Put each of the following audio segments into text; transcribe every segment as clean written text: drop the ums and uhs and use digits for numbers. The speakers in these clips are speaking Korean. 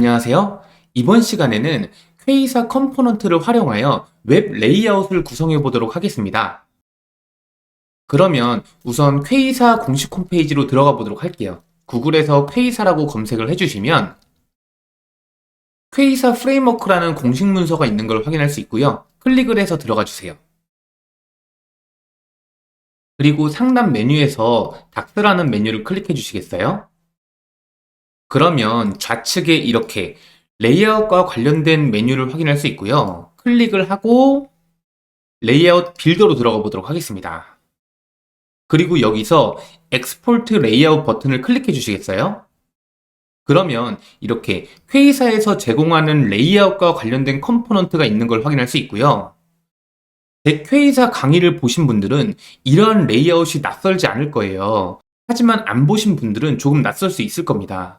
안녕하세요. 이번 시간에는 퀘이사 컴포넌트를 활용하여 웹 레이아웃을 구성해 보도록 하겠습니다. 그러면 우선 퀘이사 공식 홈페이지로 들어가 보도록 할게요. 구글에서 퀘이사라고 검색을 해주시면 퀘이사 프레임워크라는 공식 문서가 있는 걸 확인할 수 있고요. 클릭을 해서 들어가 주세요. 그리고 상단 메뉴에서 닥스라는 메뉴를 클릭해 주시겠어요? 그러면 좌측에 이렇게 레이아웃과 관련된 메뉴를 확인할 수 있고요. 클릭을 하고 레이아웃 빌더로 들어가 보도록 하겠습니다. 그리고 여기서 엑스포트 레이아웃 버튼을 클릭해 주시겠어요? 그러면 이렇게 회의사에서 제공하는 레이아웃과 관련된 컴포넌트가 있는 걸 확인할 수 있고요. 덱회의사 강의를 보신 분들은 이러한 레이아웃이 낯설지 않을 거예요. 하지만 안 보신 분들은 조금 낯설 수 있을 겁니다.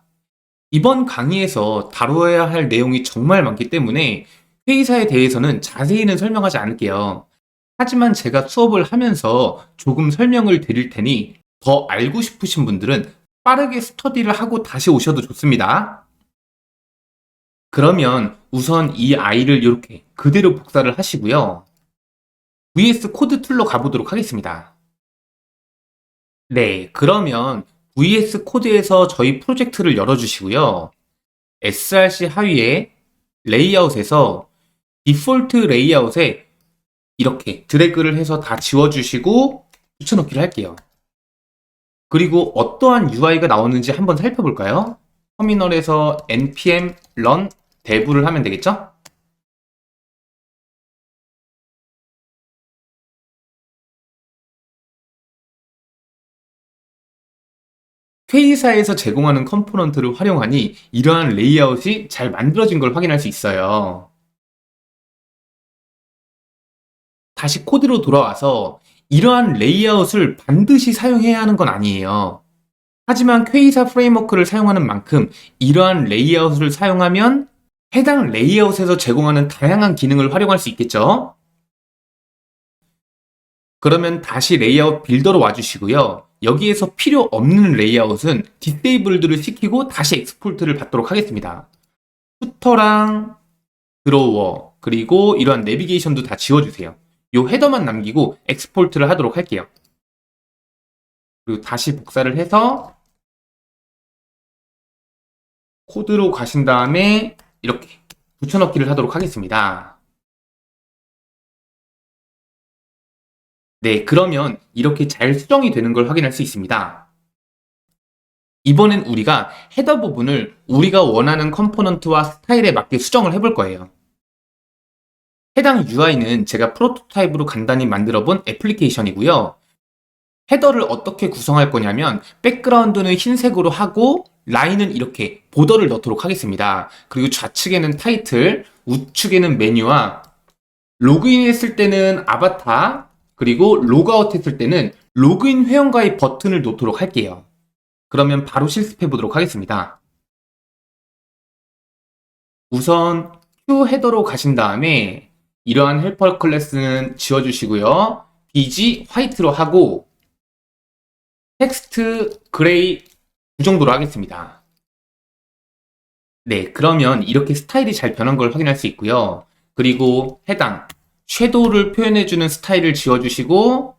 이번 강의에서 다루어야 할 내용이 정말 많기 때문에 회의사에 대해서는 자세히는 설명하지 않을게요. 하지만 제가 수업을 하면서 조금 설명을 드릴 테니 더 알고 싶으신 분들은 빠르게 스터디를 하고 다시 오셔도 좋습니다. 그러면 우선 이 아이를 이렇게 그대로 복사를 하시고요. VS 코드 툴로 가보도록 하겠습니다. 네, 그러면 VS 코드에서 저희 프로젝트를 열어주시고요. src 하위에 레이아웃에서 디폴트 레이아웃에 이렇게 드래그를 해서 다 지워주시고 붙여넣기를 할게요. 그리고 어떠한 UI가 나오는지 한번 살펴볼까요? 터미널에서 npm run dev를 하면 되겠죠? 회의사에서 제공하는 컴포넌트를 활용하니 이러한 레이아웃이 잘 만들어진 걸 확인할 수 있어요. 다시 코드로 돌아와서 이러한 레이아웃을 반드시 사용해야 하는 건 아니에요. 하지만 퀘이사 프레임워크를 사용하는 만큼 이러한 레이아웃을 사용하면 해당 레이아웃에서 제공하는 다양한 기능을 활용할 수 있겠죠? 그러면 다시 레이아웃 빌더로 와주시고요. 여기에서 필요 없는 레이아웃은 디세이블드를 시키고 다시 엑스포트를 받도록 하겠습니다. 푸터랑 드로워 그리고 이러한 내비게이션도 다 지워주세요. 이 헤더만 남기고 엑스포트를 하도록 할게요. 그리고 다시 복사를 해서 코드로 가신 다음에 이렇게 붙여넣기를 하도록 하겠습니다. 네, 그러면 이렇게 잘 수정이 되는 걸 확인할 수 있습니다. 이번엔 우리가 헤더 부분을 우리가 원하는 컴포넌트와 스타일에 맞게 수정을 해볼 거예요. 해당 UI는 제가 프로토타입으로 간단히 만들어 본 애플리케이션이고요. 헤더를 어떻게 구성할 거냐면 백그라운드는 흰색으로 하고 라인은 이렇게 보더를 넣도록 하겠습니다. 그리고 좌측에는 타이틀, 우측에는 메뉴와 로그인 했을 때는 아바타, 그리고 로그아웃 했을 때는 로그인 회원가입 버튼을 놓도록 할게요. 그러면 바로 실습해 보도록 하겠습니다. 우선 q 헤더로 가신 다음에 이러한 헬퍼 클래스는 지워주시고요. bg 화이트로 하고 텍스트 그레이 이 정도로 하겠습니다. 네, 그러면 이렇게 스타일이 잘 변한 걸 확인할 수 있고요. 그리고 해당 섀도우를 표현해주는 스타일을 지워주시고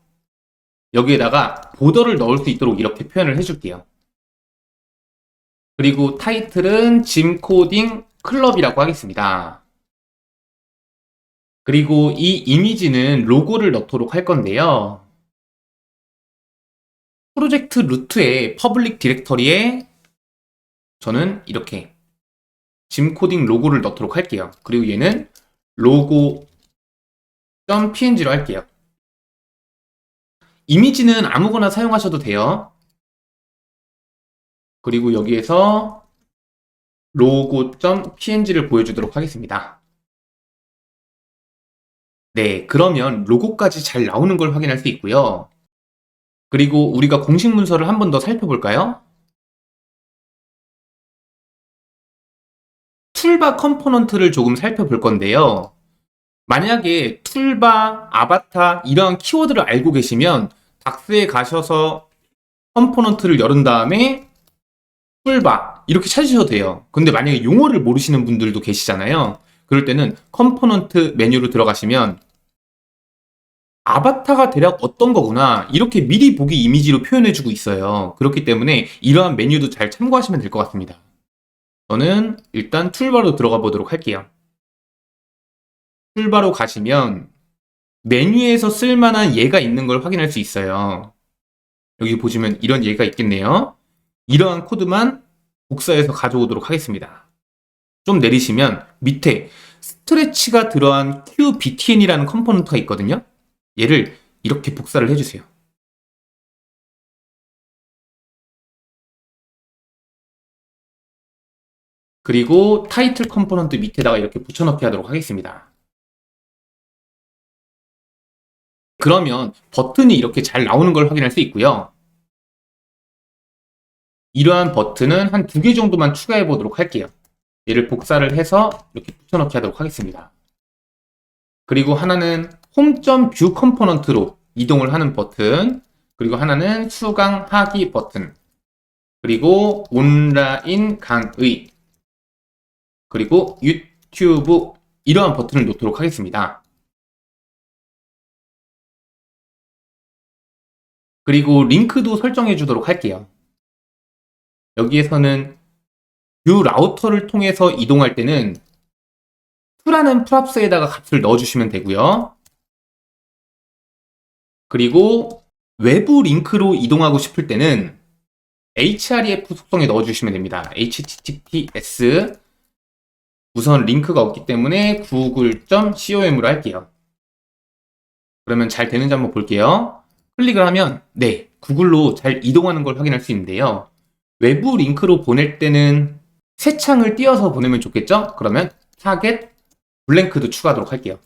여기에다가 보더를 넣을 수 있도록 이렇게 표현을 해줄게요. 그리고 타이틀은 짐 코딩 클럽이라고 하겠습니다. 그리고 이 이미지는 로고를 넣도록 할 건데요. 프로젝트 루트의 퍼블릭 디렉터리에 저는 이렇게 짐 코딩 로고를 넣도록 할게요. 그리고 얘는 로고.png로 할게요. 이미지는 아무거나 사용하셔도 돼요. 그리고 여기에서 로고.png를 보여주도록 하겠습니다. 네, 그러면 로고까지 잘 나오는 걸 확인할 수 있고요. 그리고 우리가 공식 문서를 한 번 더 살펴볼까요? 툴바 컴포넌트를 조금 살펴볼 건데요. 만약에 툴바, 아바타 이러한 키워드를 알고 계시면 닥스에 가셔서 컴포넌트를 열은 다음에 툴바, 이렇게 찾으셔도 돼요. 근데 만약에 용어를 모르시는 분들도 계시잖아요. 그럴 때는 컴포넌트 메뉴로 들어가시면 아바타가 대략 어떤 거구나 이렇게 미리 보기 이미지로 표현해주고 있어요. 그렇기 때문에 이러한 메뉴도 잘 참고하시면 될 것 같습니다. 저는 일단 툴바로 들어가 보도록 할게요. 툴바로 가시면 메뉴에서 쓸만한 예가 있는 걸 확인할 수 있어요. 여기 보시면 이런 예가 있겠네요. 이러한 코드만 복사해서 가져오도록 하겠습니다. 좀 내리시면 밑에 스트레치가 들어간 QBTN이라는 컴포넌트가 있거든요. 얘를 이렇게 복사를 해주세요. 그리고 타이틀 컴포넌트 밑에다가 이렇게 붙여넣기 하도록 하겠습니다. 그러면 버튼이 이렇게 잘 나오는 걸 확인할 수 있고요. 이러한 버튼은 한 2개 정도만 추가해 보도록 할게요. 얘를 복사를 해서 이렇게 붙여넣기 하도록 하겠습니다. 그리고 하나는 홈.뷰 컴포넌트로 이동을 하는 버튼, 그리고 하나는 수강하기 버튼, 그리고 온라인 강의, 그리고 유튜브 이러한 버튼을 놓도록 하겠습니다. 그리고 링크도 설정해 주도록 할게요. 여기에서는 뷰 라우터를 통해서 이동할 때는 to라는 프랍스에다가 값을 넣어주시면 되고요. 그리고 외부 링크로 이동하고 싶을 때는 href 속성에 넣어주시면 됩니다. https 우선 링크가 없기 때문에 google.com으로 할게요. 그러면 잘 되는지 한번 볼게요. 클릭을 하면 네, 구글로 잘 이동하는 걸 확인할 수 있는데요. 외부 링크로 보낼 때는 새 창을 띄어서 보내면 좋겠죠? 그러면 타겟 블랭크도 추가하도록 할게요.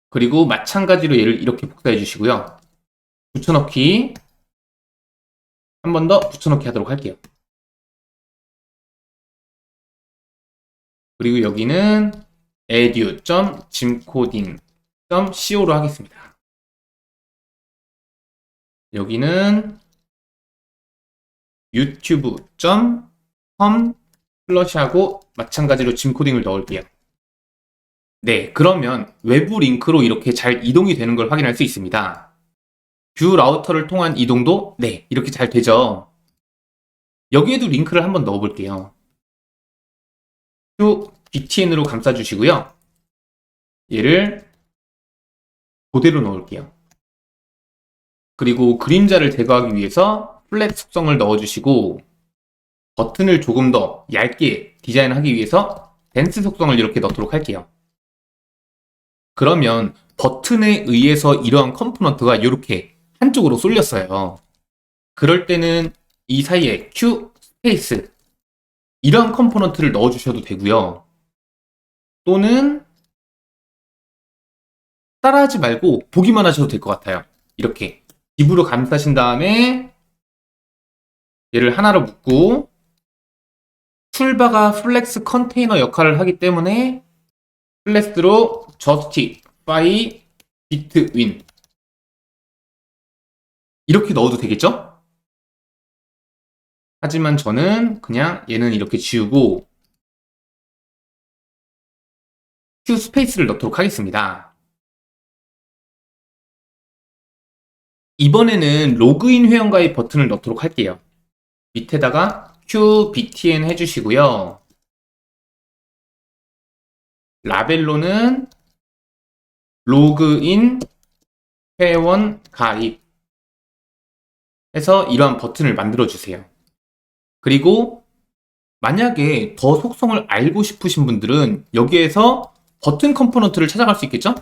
그리고 마찬가지로 얘를 이렇게 복사해 주시고요. 붙여넣기 한 번 더 붙여넣기 하도록 할게요. 그리고 여기는 edu.gymcoding.co로 하겠습니다. 여기는 유튜브.com 슬러시하고 마찬가지로 짐코딩을 넣을게요. 네, 그러면 외부 링크로 이렇게 잘 이동이 되는 걸 확인할 수 있습니다. 뷰 라우터를 통한 이동도 네, 이렇게 잘 되죠. 여기에도 링크를 한번 넣어볼게요. QBTN으로 감싸주시고요. 얘를 그대로 넣을게요. 그리고 그림자를 제거하기 위해서 플랫 속성을 넣어주시고 버튼을 조금 더 얇게 디자인하기 위해서 덴스 속성을 이렇게 넣도록 할게요. 그러면 버튼에 의해서 이러한 컴포넌트가 이렇게 한쪽으로 쏠렸어요. 그럴 때는 이 사이에 Q 스페이스 이러한 컴포넌트를 넣어주셔도 되고요. 또는 따라하지 말고 보기만 하셔도 될 것 같아요. 이렇게 깁으로 감싸신 다음에 얘를 하나로 묶고 툴바가 플렉스 컨테이너 역할을 하기 때문에 플렉스로 justify between 이렇게 넣어도 되겠죠? 하지만 저는 그냥 얘는 이렇게 지우고 Q 스페이스를 넣도록 하겠습니다. 이번에는 로그인 회원가입 버튼을 넣도록 할게요. 밑에다가 QBTN 해주시고요. 라벨로는 로그인 회원 가입 해서 이러한 버튼을 만들어 주세요. 그리고 만약에 더 속성을 알고 싶으신 분들은 여기에서 버튼 컴포넌트를 찾아갈 수 있겠죠?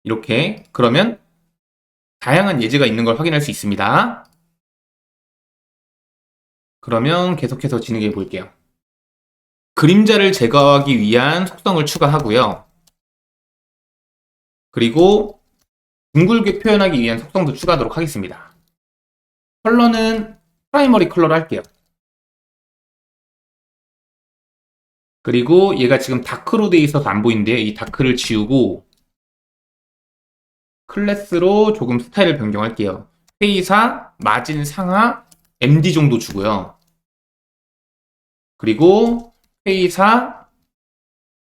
이렇게 그러면 다양한 예제가 있는 걸 확인할 수 있습니다. 그러면 계속해서 진행해 볼게요. 그림자를 제거하기 위한 속성을 추가하고요. 그리고 둥글게 표현하기 위한 속성도 추가하도록 하겠습니다. 컬러는 프라이머리 컬러로 할게요. 그리고 얘가 지금 다크로 돼 있어서 안 보이는데 이 다크를 지우고 클래스로 조금 스타일을 변경할게요. 회의사, 마진 상하, MD 정도 주고요. 그리고 회의사,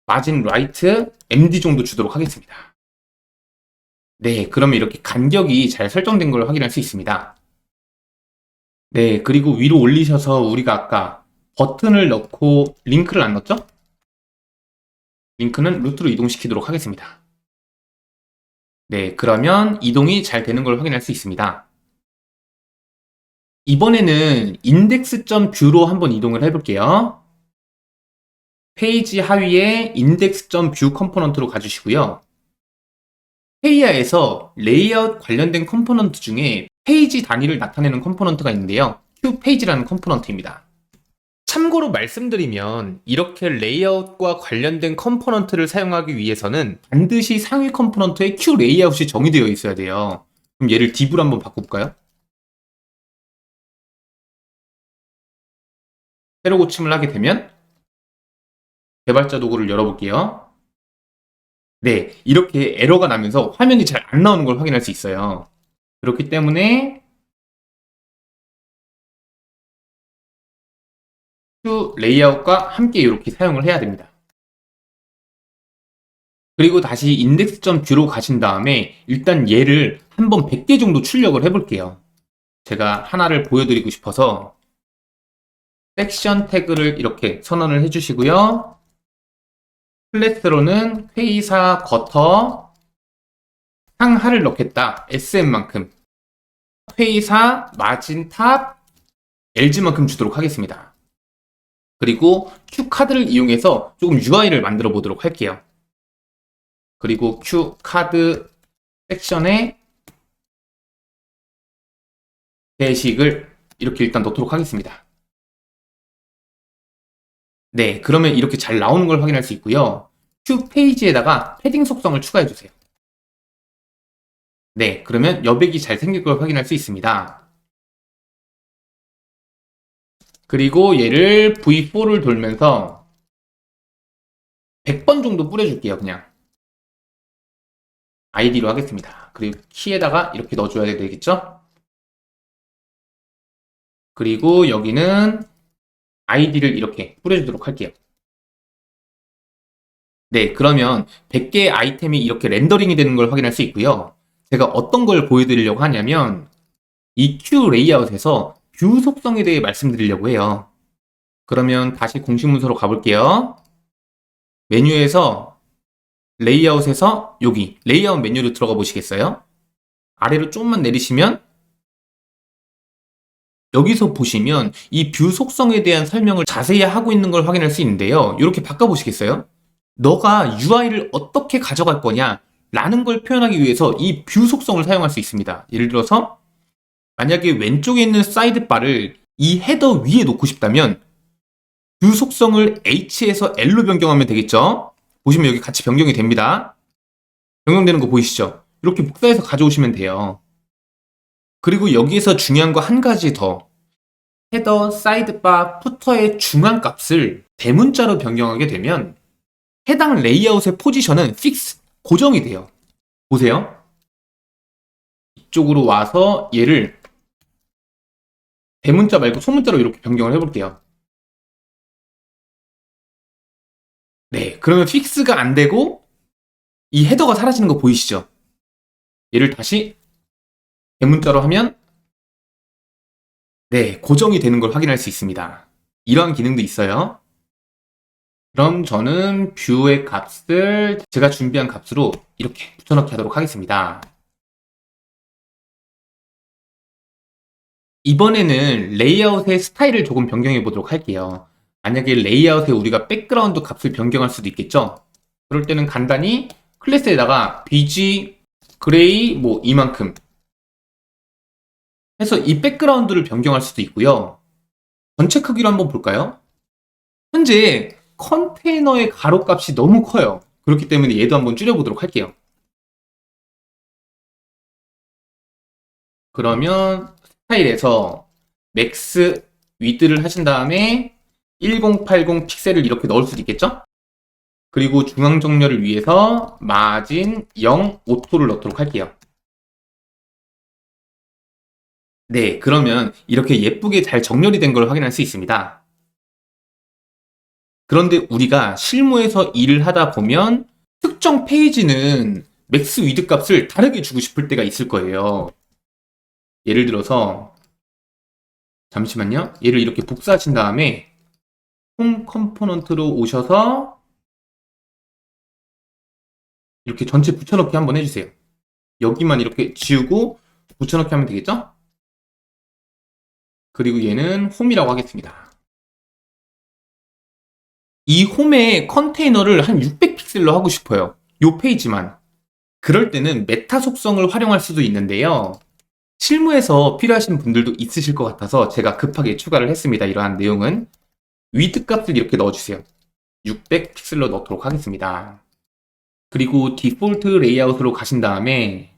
마진 라이트, MD 정도 주도록 하겠습니다. 네, 그러면 이렇게 간격이 잘 설정된 걸 확인할 수 있습니다. 네, 그리고 위로 올리셔서 우리가 아까 버튼을 넣고 링크를 안 넣었죠? 링크는 루트로 이동시키도록 하겠습니다. 네, 그러면 이동이 잘 되는 걸 확인할 수 있습니다. 이번에는 index.view로 한번 이동을 해볼게요. 페이지 하위에 index.view 컴포넌트로 가주시고요. 페이아에서 레이아웃 관련된 컴포넌트 중에 페이지 단위를 나타내는 컴포넌트가 있는데요. QPage라는 컴포넌트입니다. 참고로 말씀드리면 이렇게 레이아웃과 관련된 컴포넌트를 사용하기 위해서는 반드시 상위 컴포넌트에 QLayout이 정의되어 있어야 돼요. 그럼 얘를 div로 한번 바꿔볼까요? 새로 고침을 하게 되면 개발자 도구를 열어볼게요. 네, 이렇게 에러가 나면서 화면이 잘 안 나오는 걸 확인할 수 있어요. 그렇기 때문에 q 레이아웃과 함께 이렇게 사용을 해야 됩니다. 그리고 다시 index.view로 가신 다음에 일단 얘를 한번 100개 정도 출력을 해볼게요. 제가 하나를 보여드리고 싶어서 섹션 태그를 이렇게 선언을 해주시고요. 클래스로는 회의사 거터 상하를 넣겠다. SM만큼. 회의사 마진 탑 LG만큼 주도록 하겠습니다. 그리고 Q카드를 이용해서 조금 UI를 만들어 보도록 할게요. 그리고 Q카드 섹션에 게시글 이렇게 일단 넣도록 하겠습니다. 네, 그러면 이렇게 잘 나오는 걸 확인할 수 있고요. Q페이지에다가 패딩 속성을 추가해 주세요. 네, 그러면 여백이 잘 생길 걸 확인할 수 있습니다. 그리고 얘를 V4를 돌면서 100번 정도 뿌려줄게요, 그냥. 아이디로 하겠습니다. 그리고 키에다가 이렇게 넣어줘야 되겠죠? 그리고 여기는 아이디를 이렇게 뿌려주도록 할게요. 네, 그러면 100개의 아이템이 이렇게 렌더링이 되는 걸 확인할 수 있고요. 제가 어떤 걸 보여드리려고 하냐면 이 Q 레이아웃에서 뷰 속성에 대해 말씀드리려고 해요. 그러면 다시 공식 문서로 가볼게요. 메뉴에서 레이아웃에서 여기 레이아웃 메뉴로 들어가 보시겠어요? 아래로 조금만 내리시면 여기서 보시면 이 뷰 속성에 대한 설명을 자세히 하고 있는 걸 확인할 수 있는데요. 이렇게 바꿔보시겠어요? 너가 UI를 어떻게 가져갈 거냐 라는 걸 표현하기 위해서 이 뷰 속성을 사용할 수 있습니다. 예를 들어서 만약에 왼쪽에 있는 사이드바를 이 헤더 위에 놓고 싶다면 뷰 속성을 H에서 L로 변경하면 되겠죠? 보시면 여기 같이 변경이 됩니다. 변경되는 거 보이시죠? 이렇게 복사해서 가져오시면 돼요. 그리고 여기에서 중요한 거 한 가지 더. 헤더, 사이드바, 푸터의 중앙 값을 대문자로 변경하게 되면 해당 레이아웃의 포지션은 픽스, 고정이 돼요. 보세요. 이쪽으로 와서 얘를 대문자 말고 소문자로 이렇게 변경을 해볼게요. 네, 그러면 픽스가 안 되고 이 헤더가 사라지는 거 보이시죠? 얘를 다시 대문자로 하면 네, 고정이 되는 걸 확인할 수 있습니다. 이러한 기능도 있어요. 그럼 저는 뷰의 값을 제가 준비한 값으로 이렇게 붙여넣기 하도록 하겠습니다. 이번에는 레이아웃의 스타일을 조금 변경해 보도록 할게요. 만약에 레이아웃에 우리가 백그라운드 값을 변경할 수도 있겠죠? 그럴 때는 간단히 클래스에다가 bg 그레이 뭐 이만큼 해서 이 백그라운드를 변경할 수도 있고요. 전체 크기로 한번 볼까요? 현재 컨테이너의 가로 값이 너무 커요. 그렇기 때문에 얘도 한번 줄여보도록 할게요. 그러면 스타일에서 맥스 위드를 하신 다음에 1080 픽셀을 이렇게 넣을 수도 있겠죠? 그리고 중앙 정렬을 위해서 마진 0 오토를 넣도록 할게요. 네, 그러면 이렇게 예쁘게 잘 정렬이 된 걸 확인할 수 있습니다. 그런데 우리가 실무에서 일을 하다 보면 특정 페이지는 맥스 위드 값을 다르게 주고 싶을 때가 있을 거예요. 예를 들어서 잠시만요. 얘를 이렇게 복사하신 다음에 홈 컴포넌트로 오셔서 이렇게 전체 붙여넣기 한번 해주세요. 여기만 이렇게 지우고 붙여넣기 하면 되겠죠? 그리고 얘는 홈이라고 하겠습니다. 이 홈의 컨테이너를 한 600픽셀로 하고 싶어요. 요 페이지만. 그럴 때는 메타 속성을 활용할 수도 있는데요. 실무에서 필요하신 분들도 있으실 것 같아서 제가 급하게 추가를 했습니다. 이러한 내용은. 위드 값을 이렇게 넣어주세요. 600픽셀로 넣도록 하겠습니다. 그리고 디폴트 레이아웃으로 가신 다음에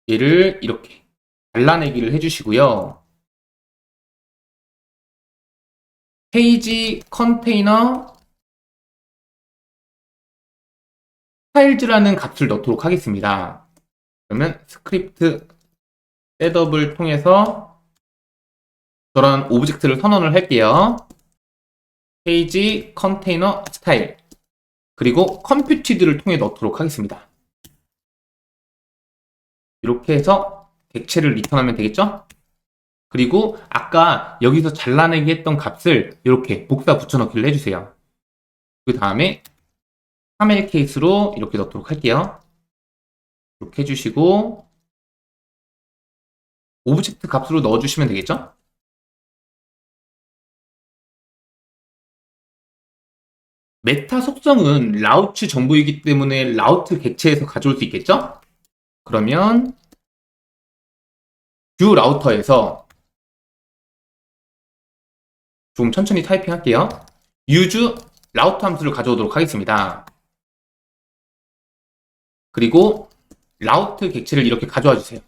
얘를 이렇게 잘라내기를 해주시고요. 페이지 컨테이너 스타일즈라는 값을 넣도록 하겠습니다. 그러면 스크립트 셋업을 통해서 저런 오브젝트를 선언을 할게요. 페이지 컨테이너 스타일 그리고 컴퓨티드를 통해 넣도록 하겠습니다. 이렇게 해서 객체를 리턴하면 되겠죠? 그리고 아까 여기서 잘라내기 했던 값을 이렇게 복사 붙여넣기를 해주세요. 그 다음에 3L 케이스로 이렇게 넣도록 할게요. 이렇게 해주시고 오브젝트 값으로 넣어주시면 되겠죠? 메타 속성은 라우트 정보이기 때문에 라우트 객체에서 가져올 수 있겠죠? 그러면 뷰 라우터에서 좀 천천히 타이핑 할게요. use 라우터 함수를 가져오도록 하겠습니다. 그리고 라우트 객체를 이렇게 가져와 주세요.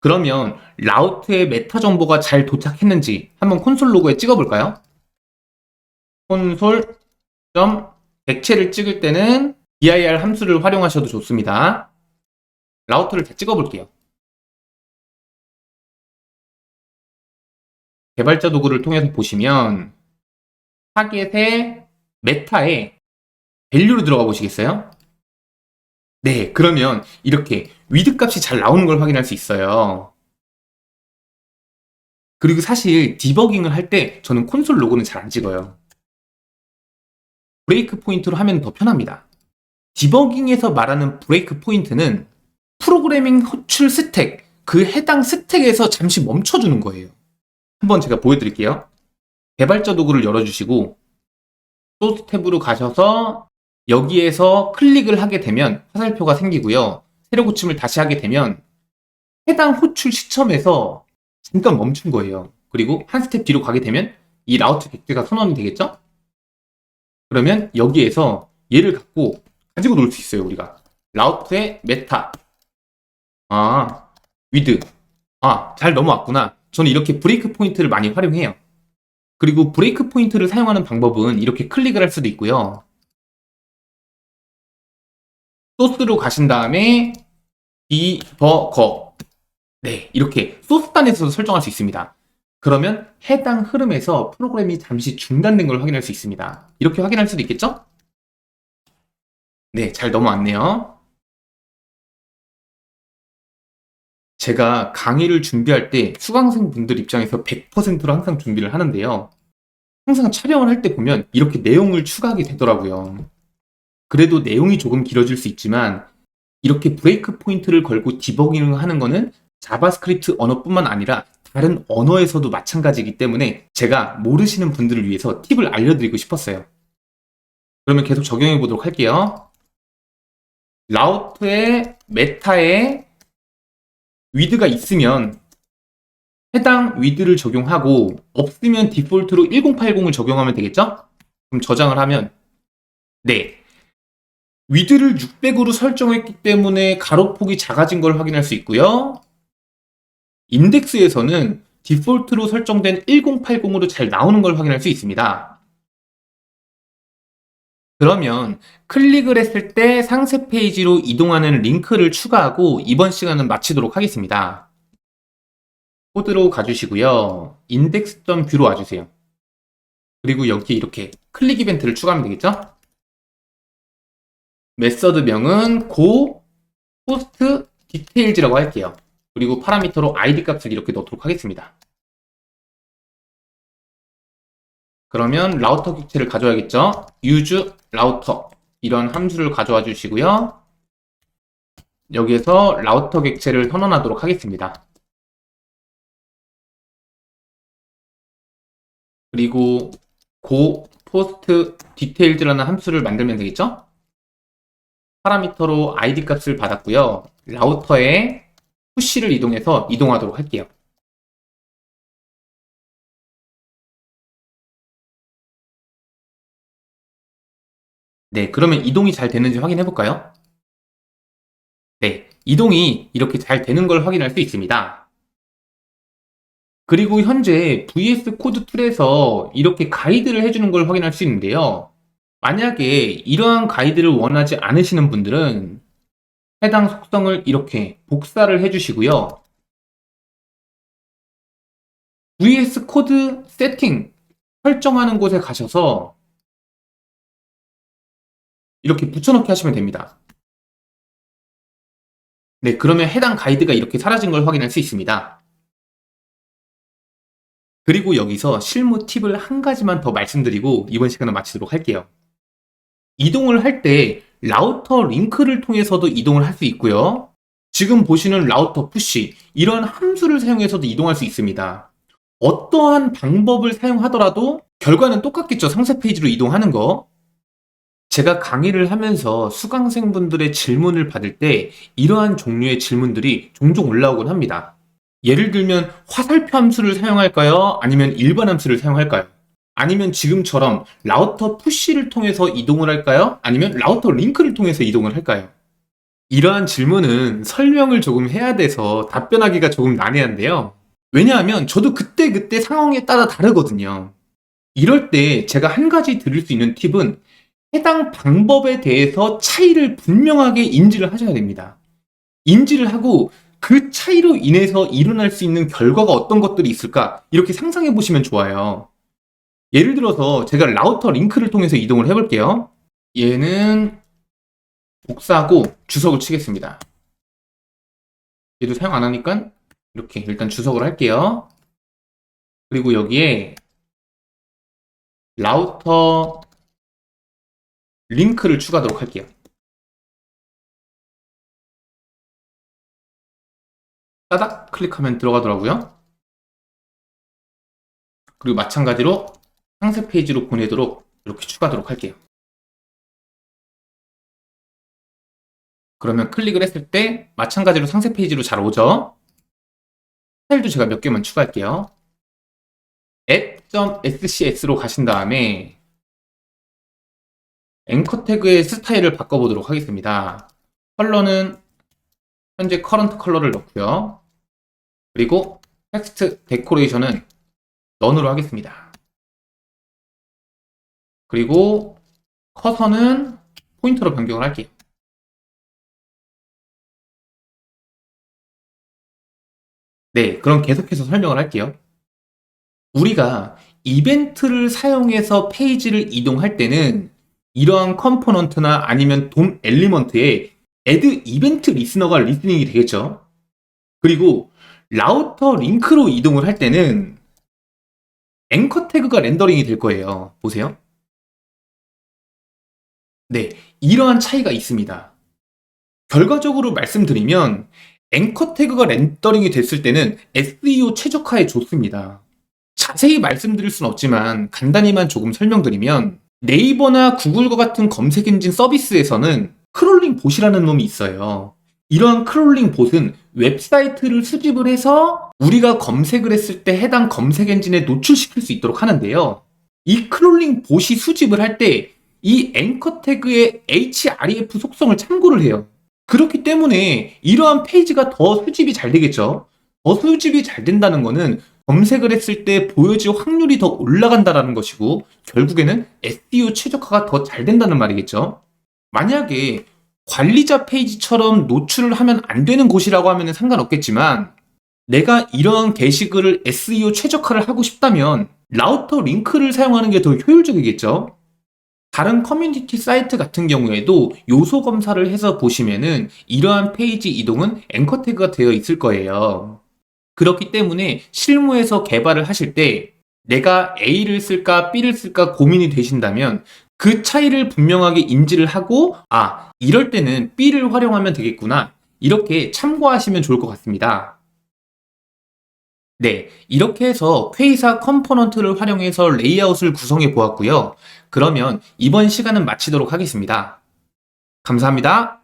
그러면 라우트의 메타 정보가 잘 도착했는지 한번 콘솔 로그에 찍어볼까요? 콘솔 객체를 찍을 때는 dir 함수를 활용하셔도 좋습니다. 라우트를 다 찍어볼게요. 개발자 도구를 통해서 보시면 타겟의 메타에 밸류로 들어가 보시겠어요? 네, 그러면 이렇게 위드 값이 잘 나오는 걸 확인할 수 있어요. 그리고 사실 디버깅을 할 때 저는 콘솔 로고는 잘 안 찍어요. 브레이크 포인트로 하면 더 편합니다. 디버깅에서 말하는 브레이크 포인트는 프로그래밍 호출 스택, 그 해당 스택에서 잠시 멈춰주는 거예요. 한번 제가 보여드릴게요. 개발자 도구를 열어주시고 소스 탭으로 가셔서 여기에서 클릭을 하게 되면 화살표가 생기고요. 새로 고침을 다시 하게 되면 해당 호출 시점에서 잠깐 멈춘 거예요. 그리고 한 스텝 뒤로 가게 되면 이 라우트 객체가 선언이 되겠죠? 그러면 여기에서 얘를 가지고 놀 수 있어요, 우리가. 라우트의 메타. 위드. 잘 넘어왔구나. 저는 이렇게 브레이크 포인트를 많이 활용해요. 그리고 브레이크 포인트를 사용하는 방법은 이렇게 클릭을 할 수도 있고요. 소스로 가신 다음에 디버거. 네, 이렇게 소스단에서도 설정할 수 있습니다. 그러면 해당 흐름에서 프로그램이 잠시 중단된 걸 확인할 수 있습니다. 이렇게 확인할 수도 있겠죠? 네, 잘 넘어왔네요. 제가 강의를 준비할 때 수강생분들 입장에서 100%로 항상 준비를 하는데요. 항상 촬영을 할 때 보면 이렇게 내용을 추가하게 되더라고요. 그래도 내용이 조금 길어질 수 있지만 이렇게 브레이크 포인트를 걸고 디버깅을 하는 거는 자바스크립트 언어뿐만 아니라 다른 언어에서도 마찬가지이기 때문에 제가 모르시는 분들을 위해서 팁을 알려드리고 싶었어요. 그러면 계속 적용해 보도록 할게요. 라우트의 메타에 위드가 있으면 해당 위드를 적용하고 없으면 디폴트로 1080을 적용하면 되겠죠? 그럼 저장을 하면 네, 위드를 600으로 설정했기 때문에 가로폭이 작아진 걸 확인할 수 있고요. 인덱스에서는 디폴트로 설정된 1080으로 잘 나오는 걸 확인할 수 있습니다. 그러면 클릭을 했을 때 상세 페이지로 이동하는 링크를 추가하고 이번 시간은 마치도록 하겠습니다. 코드로 가주시고요. index.view로 와주세요. 그리고 여기에 이렇게 클릭 이벤트를 추가하면 되겠죠? 메서드명은 go post details라고 할게요. 그리고 파라미터로 id 값을 이렇게 넣도록 하겠습니다. 그러면 라우터 객체를 가져야겠죠? use router 이런 함수를 가져와 주시고요. 여기에서 라우터 객체를 선언하도록 하겠습니다. 그리고 go post details라는 함수를 만들면 되겠죠? 파라미터로 id 값을 받았고요. 라우터에 푸시를 이동해서 이동하도록 할게요. 네, 그러면 이동이 잘 되는지 확인해 볼까요? 네, 이동이 이렇게 잘 되는 걸 확인할 수 있습니다. 그리고 현재 VS 코드 툴에서 이렇게 가이드를 해주는 걸 확인할 수 있는데요. 만약에 이러한 가이드를 원하지 않으시는 분들은 해당 속성을 이렇게 복사를 해주시고요. VS 코드 세팅 설정하는 곳에 가셔서 이렇게 붙여넣기 하시면 됩니다. 네, 그러면 해당 가이드가 이렇게 사라진 걸 확인할 수 있습니다. 그리고 여기서 실무 팁을 한 가지만 더 말씀드리고 이번 시간을 마치도록 할게요. 이동을 할 때 라우터 링크를 통해서도 이동을 할 수 있고요. 지금 보시는 라우터 푸시 이런 함수를 사용해서도 이동할 수 있습니다. 어떠한 방법을 사용하더라도 결과는 똑같겠죠. 상세 페이지로 이동하는 거. 제가 강의를 하면서 수강생분들의 질문을 받을 때 이러한 종류의 질문들이 종종 올라오곤 합니다. 예를 들면 화살표 함수를 사용할까요? 아니면 일반 함수를 사용할까요? 아니면 지금처럼 라우터 푸시를 통해서 이동을 할까요? 아니면 라우터 링크를 통해서 이동을 할까요? 이러한 질문은 설명을 조금 해야 돼서 답변하기가 조금 난해한데요. 왜냐하면 저도 그때그때 상황에 따라 다르거든요. 이럴 때 제가 한 가지 드릴 수 있는 팁은 해당 방법에 대해서 차이를 분명하게 인지를 하셔야 됩니다. 인지를 하고 그 차이로 인해서 일어날 수 있는 결과가 어떤 것들이 있을까 이렇게 상상해 보시면 좋아요. 예를 들어서 제가 라우터 링크를 통해서 이동을 해볼게요. 얘는 복사하고 주석을 치겠습니다. 얘도 사용 안 하니까 이렇게 일단 주석을 할게요. 그리고 여기에 라우터 링크를 추가하도록 할게요. 따닥 클릭하면 들어가더라고요. 그리고 마찬가지로 상세 페이지로 보내도록 이렇게 추가하도록 할게요. 그러면 클릭을 했을 때 마찬가지로 상세 페이지로 잘 오죠. 스타일도 제가 몇 개만 추가할게요. app.scs로 가신 다음에 앵커 태그의 스타일을 바꿔보도록 하겠습니다. 컬러는 현재 커런트 컬러를 넣고요. 그리고 텍스트 데코레이션은 넌으로 하겠습니다. 그리고 커서는 포인터로 변경을 할게요. 네, 그럼 계속해서 설명을 할게요. 우리가 이벤트를 사용해서 페이지를 이동할 때는 이러한 컴포넌트나 아니면 돔 엘리먼트에 add 이벤트 리스너가 리스닝이 되겠죠. 그리고 라우터 링크로 이동을 할 때는 앵커 태그가 렌더링이 될 거예요. 보세요. 네, 이러한 차이가 있습니다. 결과적으로 말씀드리면 앵커 태그가 렌더링이 됐을 때는 SEO 최적화에 좋습니다. 자세히 말씀드릴 순 없지만 간단히만 조금 설명드리면 네이버나 구글과 같은 검색 엔진 서비스에서는 크롤링 봇이라는 놈이 있어요. 이러한 크롤링 봇은 웹사이트를 수집을 해서 우리가 검색을 했을 때 해당 검색 엔진에 노출시킬 수 있도록 하는데요. 이 크롤링 봇이 수집을 할 때 이 앵커 태그의 href 속성을 참고를 해요. 그렇기 때문에 이러한 페이지가 더 수집이 잘 되겠죠. 더 수집이 잘 된다는 거는 검색을 했을 때 보여질 확률이 더 올라간다라는 것이고, 결국에는 SEO 최적화가 더 잘 된다는 말이겠죠. 만약에 관리자 페이지처럼 노출을 하면 안 되는 곳이라고 하면 상관없겠지만, 내가 이러한 게시글을 SEO 최적화를 하고 싶다면 라우터 링크를 사용하는 게 더 효율적이겠죠. 다른 커뮤니티 사이트 같은 경우에도 요소 검사를 해서 보시면은 이러한 페이지 이동은 앵커 태그가 되어 있을 거예요. 그렇기 때문에 실무에서 개발을 하실 때 내가 A를 쓸까 B를 쓸까 고민이 되신다면 그 차이를 분명하게 인지를 하고, 아, 이럴 때는 B를 활용하면 되겠구나, 이렇게 참고하시면 좋을 것 같습니다. 네, 이렇게 해서 퀘이사 컴포넌트를 활용해서 레이아웃을 구성해 보았고요. 그러면 이번 시간은 마치도록 하겠습니다. 감사합니다.